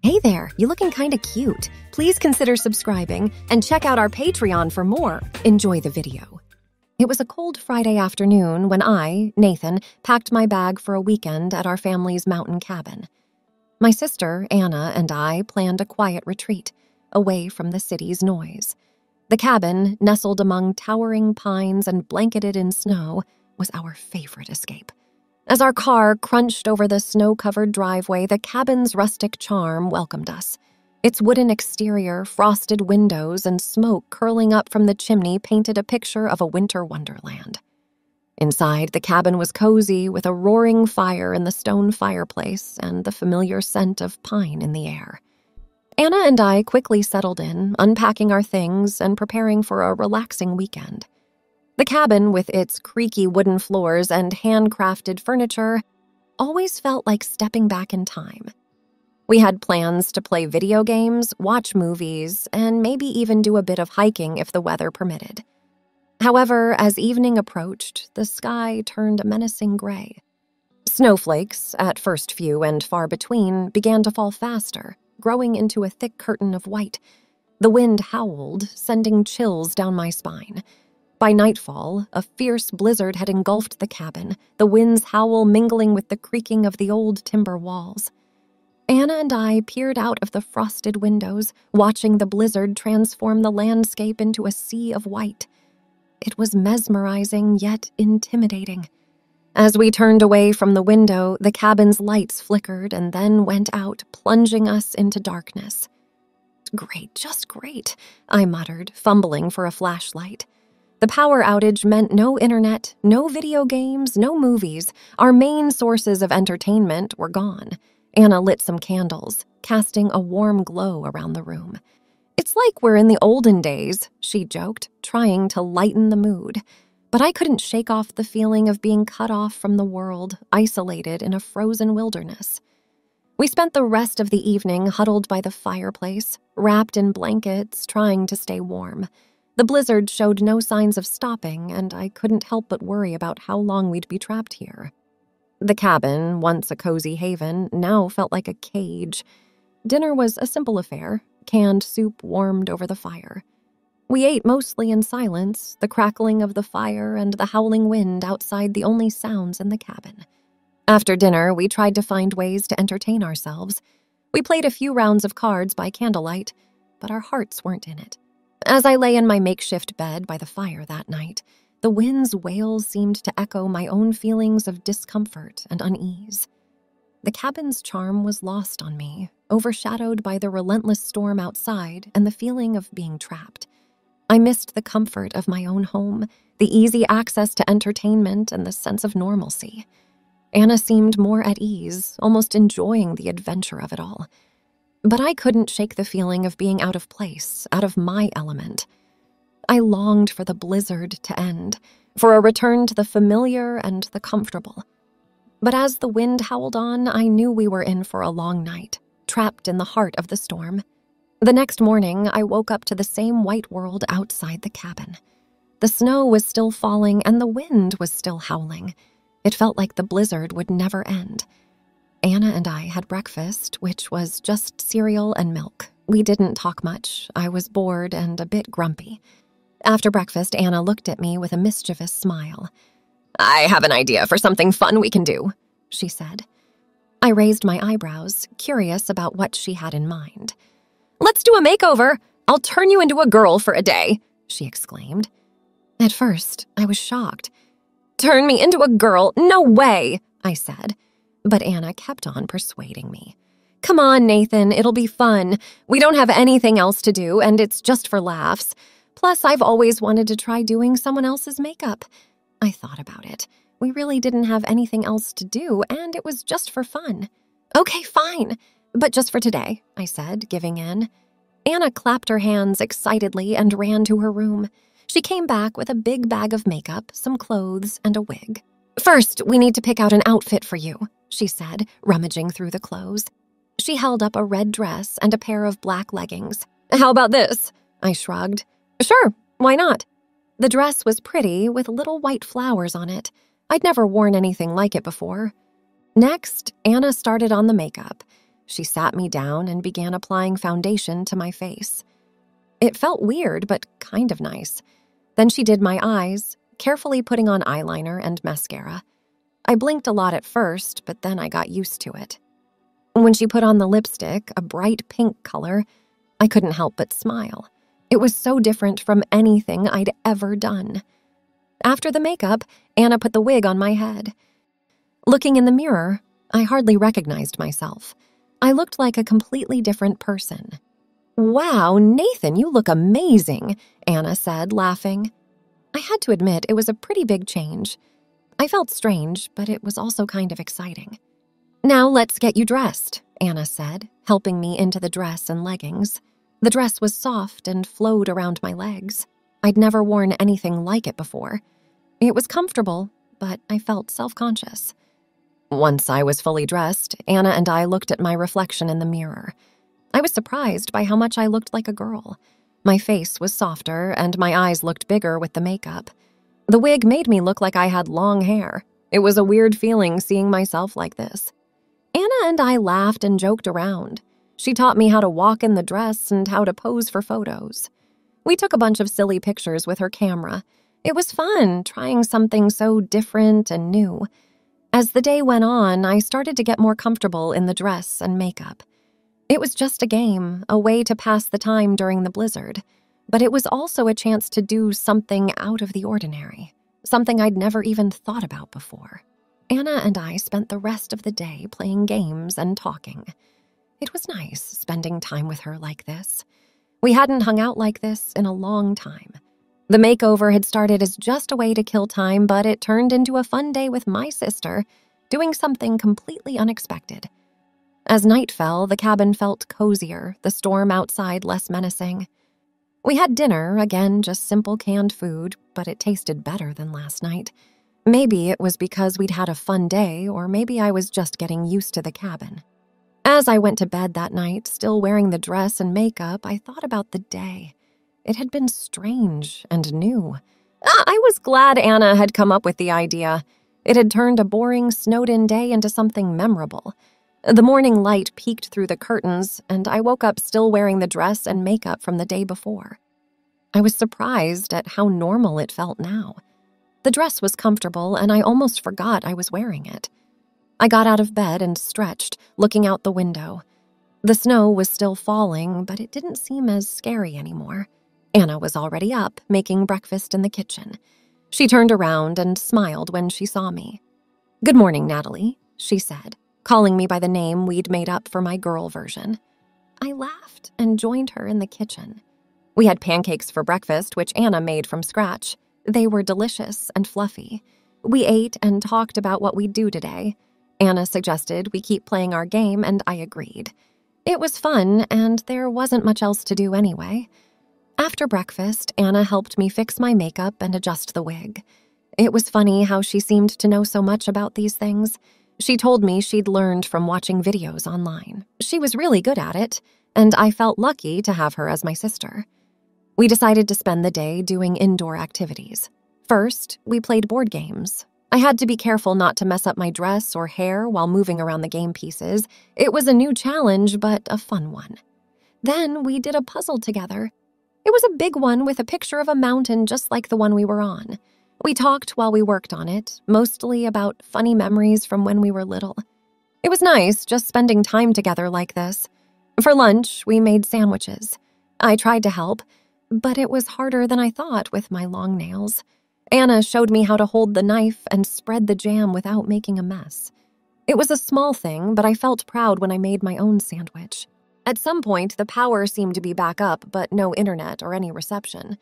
Hey there, you looking kinda cute. Please consider subscribing and check out our Patreon for more. Enjoy the video. It was a cold Friday afternoon when I, Nathan, packed my bag for a weekend at our family's mountain cabin. My sister, Anna, and I planned a quiet retreat, away from the city's noise. The cabin, nestled among towering pines and blanketed in snow, was our favorite escape. As our car crunched over the snow-covered driveway, the cabin's rustic charm welcomed us. Its wooden exterior, frosted windows, and smoke curling up from the chimney painted a picture of a winter wonderland. Inside, the cabin was cozy with a roaring fire in the stone fireplace and the familiar scent of pine in the air. Anna and I quickly settled in, unpacking our things and preparing for a relaxing weekend. The cabin, with its creaky wooden floors and handcrafted furniture, always felt like stepping back in time. We had plans to play video games, watch movies, and maybe even do a bit of hiking if the weather permitted. However, as evening approached, the sky turned a menacing gray. Snowflakes, at first few and far between, began to fall faster, growing into a thick curtain of white. The wind howled, sending chills down my spine. By nightfall, a fierce blizzard had engulfed the cabin, the wind's howl mingling with the creaking of the old timber walls. Anna and I peered out of the frosted windows, watching the blizzard transform the landscape into a sea of white. It was mesmerizing yet intimidating. As we turned away from the window, the cabin's lights flickered and then went out, plunging us into darkness. "Great, just great," I muttered, fumbling for a flashlight. The power outage meant no internet, no video games, no movies. Our main sources of entertainment were gone. Anna lit some candles, casting a warm glow around the room. "It's like we're in the olden days," she joked, trying to lighten the mood. But I couldn't shake off the feeling of being cut off from the world, isolated in a frozen wilderness. We spent the rest of the evening huddled by the fireplace, wrapped in blankets, trying to stay warm. The blizzard showed no signs of stopping, and I couldn't help but worry about how long we'd be trapped here. The cabin, once a cozy haven, now felt like a cage. Dinner was a simple affair, canned soup warmed over the fire. We ate mostly in silence, the crackling of the fire and the howling wind outside the only sounds in the cabin. After dinner, we tried to find ways to entertain ourselves. We played a few rounds of cards by candlelight, but our hearts weren't in it. As I lay in my makeshift bed by the fire that night, the wind's wails seemed to echo my own feelings of discomfort and unease. The cabin's charm was lost on me, overshadowed by the relentless storm outside and the feeling of being trapped. I missed the comfort of my own home, the easy access to entertainment, and the sense of normalcy. Anna seemed more at ease, almost enjoying the adventure of it all. But I couldn't shake the feeling of being out of place, out of my element. I longed for the blizzard to end, for a return to the familiar and the comfortable. But as the wind howled on, I knew we were in for a long night, trapped in the heart of the storm. The next morning, I woke up to the same white world outside the cabin. The snow was still falling and the wind was still howling. It felt like the blizzard would never end. Anna and I had breakfast, which was just cereal and milk. We didn't talk much. I was bored and a bit grumpy. After breakfast, Anna looked at me with a mischievous smile. "I have an idea for something fun we can do," she said. I raised my eyebrows, curious about what she had in mind. "Let's do a makeover. I'll turn you into a girl for a day," she exclaimed. At first, I was shocked. "Turn me into a girl? No way," I said. But Anna kept on persuading me. "Come on, Nathan, it'll be fun. We don't have anything else to do, and it's just for laughs. Plus, I've always wanted to try doing someone else's makeup." I thought about it. We really didn't have anything else to do, and it was just for fun. "Okay, fine, but just for today," I said, giving in. Anna clapped her hands excitedly and ran to her room. She came back with a big bag of makeup, some clothes, and a wig. "First, we need to pick out an outfit for you," she said, rummaging through the clothes. She held up a red dress and a pair of black leggings. "How about this?" I shrugged. "Sure, why not?" The dress was pretty, with little white flowers on it. I'd never worn anything like it before. Next, Anna started on the makeup. She sat me down and began applying foundation to my face. It felt weird, but kind of nice. Then she did my eyes, carefully putting on eyeliner and mascara. I blinked a lot at first, but then I got used to it. When she put on the lipstick, a bright pink color, I couldn't help but smile. It was so different from anything I'd ever done. After the makeup, Anna put the wig on my head. Looking in the mirror, I hardly recognized myself. I looked like a completely different person. "Wow, Nathan, you look amazing," Anna said, laughing. I had to admit it was a pretty big change. I felt strange, but it was also kind of exciting. "Now let's get you dressed," Anna said, helping me into the dress and leggings. The dress was soft and flowed around my legs. I'd never worn anything like it before. It was comfortable, but I felt self-conscious. Once I was fully dressed, Anna and I looked at my reflection in the mirror. I was surprised by how much I looked like a girl. My face was softer, and my eyes looked bigger with the makeup. The wig made me look like I had long hair. It was a weird feeling seeing myself like this. Anna and I laughed and joked around. She taught me how to walk in the dress and how to pose for photos. We took a bunch of silly pictures with her camera. It was fun, trying something so different and new. As the day went on, I started to get more comfortable in the dress and makeup. It was just a game, a way to pass the time during the blizzard. But it was also a chance to do something out of the ordinary, something I'd never even thought about before. Anna and I spent the rest of the day playing games and talking. It was nice spending time with her like this. We hadn't hung out like this in a long time. The makeover had started as just a way to kill time, but it turned into a fun day with my sister, doing something completely unexpected. As night fell, the cabin felt cozier, the storm outside less menacing. We had dinner, again just simple canned food, but it tasted better than last night. Maybe it was because we'd had a fun day, or maybe I was just getting used to the cabin. As I went to bed that night, still wearing the dress and makeup, I thought about the day. It had been strange and new. I was glad Anna had come up with the idea. It had turned a boring, snowed-in day into something memorable. The morning light peeked through the curtains, and I woke up still wearing the dress and makeup from the day before. I was surprised at how normal it felt now. The dress was comfortable, and I almost forgot I was wearing it. I got out of bed and stretched, looking out the window. The snow was still falling, but it didn't seem as scary anymore. Anna was already up, making breakfast in the kitchen. She turned around and smiled when she saw me. "Good morning, Natalie," she said, calling me by the name we'd made up for my girl version. I laughed and joined her in the kitchen. We had pancakes for breakfast, which Anna made from scratch. They were delicious and fluffy. We ate and talked about what we'd do today. Anna suggested we keep playing our game, and I agreed. It was fun, and there wasn't much else to do anyway. After breakfast, Anna helped me fix my makeup and adjust the wig. It was funny how she seemed to know so much about these things. She told me she'd learned from watching videos online. She was really good at it, and I felt lucky to have her as my sister. We decided to spend the day doing indoor activities. First, we played board games. I had to be careful not to mess up my dress or hair while moving around the game pieces. It was a new challenge, but a fun one. Then we did a puzzle together. It was a big one with a picture of a mountain just like the one we were on. We talked while we worked on it, mostly about funny memories from when we were little. It was nice just spending time together like this. For lunch, we made sandwiches. I tried to help, but it was harder than I thought with my long nails. Anna showed me how to hold the knife and spread the jam without making a mess. It was a small thing, but I felt proud when I made my own sandwich. At some point, the power seemed to be back up, but no internet or any reception.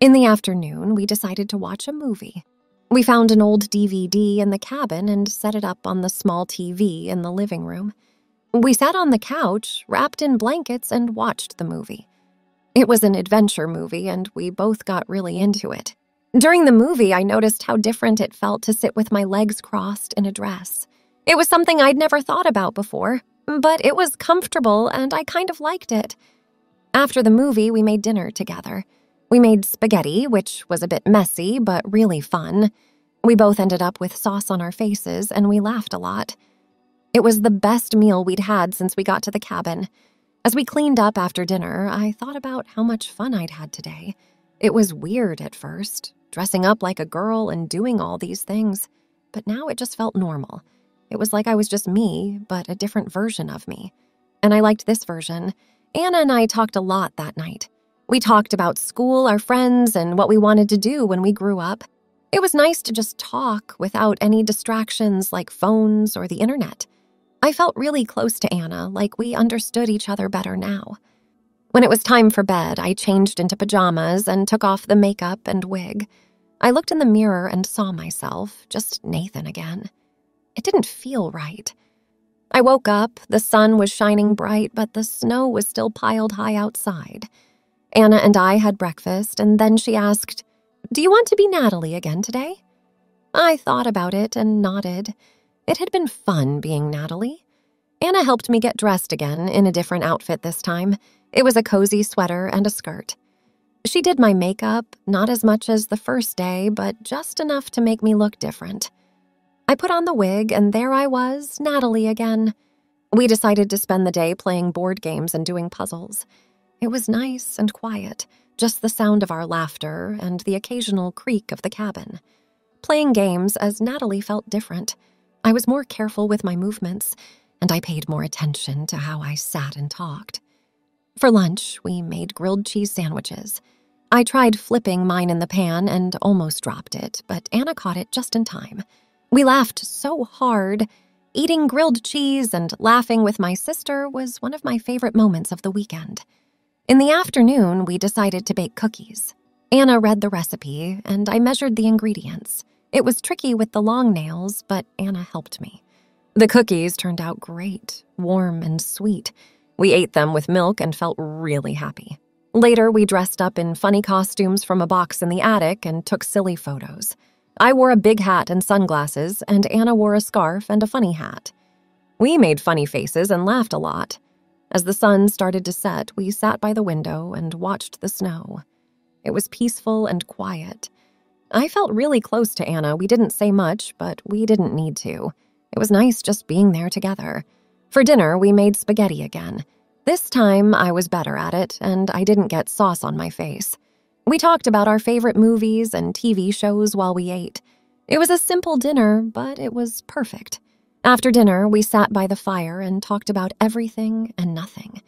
In the afternoon, we decided to watch a movie. We found an old DVD in the cabin and set it up on the small TV in the living room. We sat on the couch, wrapped in blankets, and watched the movie. It was an adventure movie, and we both got really into it. During the movie, I noticed how different it felt to sit with my legs crossed in a dress. It was something I'd never thought about before, but it was comfortable and I kind of liked it. After the movie, we made dinner together. We made spaghetti, which was a bit messy, but really fun. We both ended up with sauce on our faces and we laughed a lot. It was the best meal we'd had since we got to the cabin. As we cleaned up after dinner, I thought about how much fun I'd had today. It was weird at first, dressing up like a girl and doing all these things, but now it just felt normal. It was like I was just me, but a different version of me. And I liked this version. Anna and I talked a lot that night. We talked about school, our friends, and what we wanted to do when we grew up. It was nice to just talk without any distractions like phones or the internet. I felt really close to Anna, like we understood each other better now. When it was time for bed, I changed into pajamas and took off the makeup and wig. I looked in the mirror and saw myself, just Nathan again. It didn't feel right. I woke up, the sun was shining bright, but the snow was still piled high outside. Anna and I had breakfast, and then she asked, "Do you want to be Natalie again today?" I thought about it and nodded. It had been fun being Natalie. Anna helped me get dressed again in a different outfit this time. It was a cozy sweater and a skirt. She did my makeup, not as much as the first day, but just enough to make me look different. I put on the wig, and there I was, Natalie again. We decided to spend the day playing board games and doing puzzles. It was nice and quiet, just the sound of our laughter and the occasional creak of the cabin. Playing games as Natalie felt different. I was more careful with my movements, and I paid more attention to how I sat and talked. For lunch, we made grilled cheese sandwiches. I tried flipping mine in the pan and almost dropped it, but Anna caught it just in time. We laughed so hard. Eating grilled cheese and laughing with my sister was one of my favorite moments of the weekend. In the afternoon, we decided to bake cookies. Anna read the recipe, and I measured the ingredients. It was tricky with the long nails, but Anna helped me. The cookies turned out great, warm and sweet. We ate them with milk and felt really happy. Later, we dressed up in funny costumes from a box in the attic and took silly photos. I wore a big hat and sunglasses, and Anna wore a scarf and a funny hat. We made funny faces and laughed a lot. As the sun started to set, we sat by the window and watched the snow. It was peaceful and quiet. I felt really close to Anna. We didn't say much, but we didn't need to. It was nice just being there together. For dinner, we made spaghetti again. This time, I was better at it, and I didn't get sauce on my face. We talked about our favorite movies and TV shows while we ate. It was a simple dinner, but it was perfect. After dinner, we sat by the fire and talked about everything and nothing.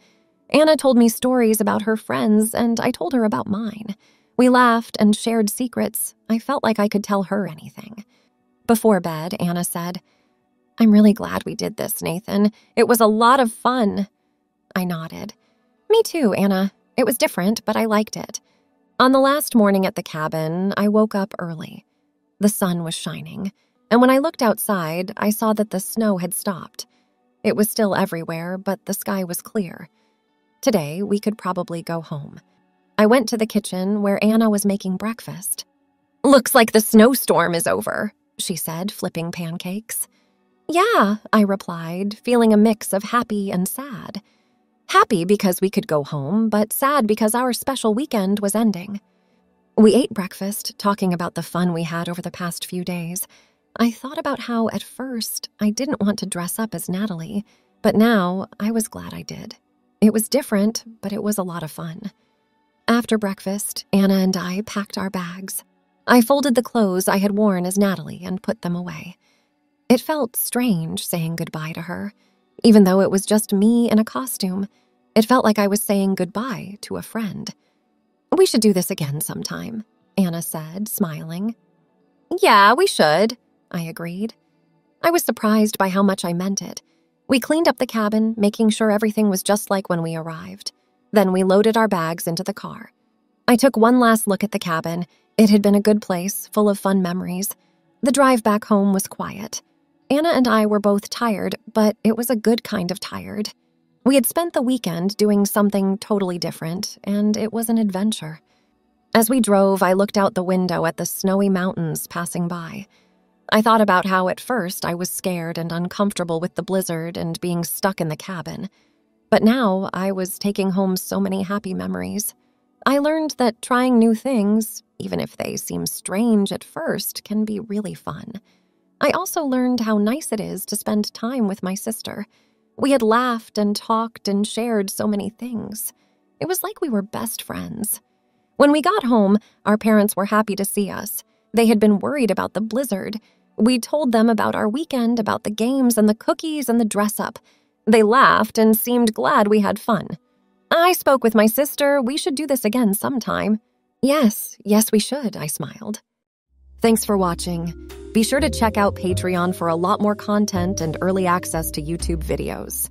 Anna told me stories about her friends, and I told her about mine. We laughed and shared secrets. I felt like I could tell her anything. Before bed, Anna said, "I'm really glad we did this, Nathan. It was a lot of fun." I nodded. "Me too, Anna. It was different, but I liked it." On the last morning at the cabin, I woke up early. The sun was shining, and when I looked outside, I saw that the snow had stopped. It was still everywhere, but the sky was clear. Today, we could probably go home. I went to the kitchen where Anna was making breakfast. "Looks like the snowstorm is over," she said, flipping pancakes. "Yeah," I replied, feeling a mix of happy and sad. Happy because we could go home, but sad because our special weekend was ending. We ate breakfast, talking about the fun we had over the past few days. I thought about how, at first, I didn't want to dress up as Natalie, but now I was glad I did. It was different, but it was a lot of fun. After breakfast, Anna and I packed our bags. I folded the clothes I had worn as Natalie and put them away. It felt strange saying goodbye to her. Even though it was just me in a costume, it felt like I was saying goodbye to a friend. "We should do this again sometime," Anna said, smiling. "Yeah, we should," I agreed. I was surprised by how much I meant it. We cleaned up the cabin, making sure everything was just like when we arrived. Then we loaded our bags into the car. I took one last look at the cabin. It had been a good place, full of fun memories. The drive back home was quiet. Anna and I were both tired, but it was a good kind of tired. We had spent the weekend doing something totally different, and it was an adventure. As we drove, I looked out the window at the snowy mountains passing by. I thought about how at first I was scared and uncomfortable with the blizzard and being stuck in the cabin. But now I was taking home so many happy memories. I learned that trying new things, even if they seem strange at first, can be really fun. I also learned how nice it is to spend time with my sister. We had laughed and talked and shared so many things. It was like we were best friends. When we got home, our parents were happy to see us. They had been worried about the blizzard. We told them about our weekend, about the games and the cookies and the dress-up. They laughed and seemed glad we had fun. I spoke with my sister. We should do this again sometime. Yes, we should, I smiled. Thanks for watching. Be sure to check out Patreon for a lot more content and early access to YouTube videos.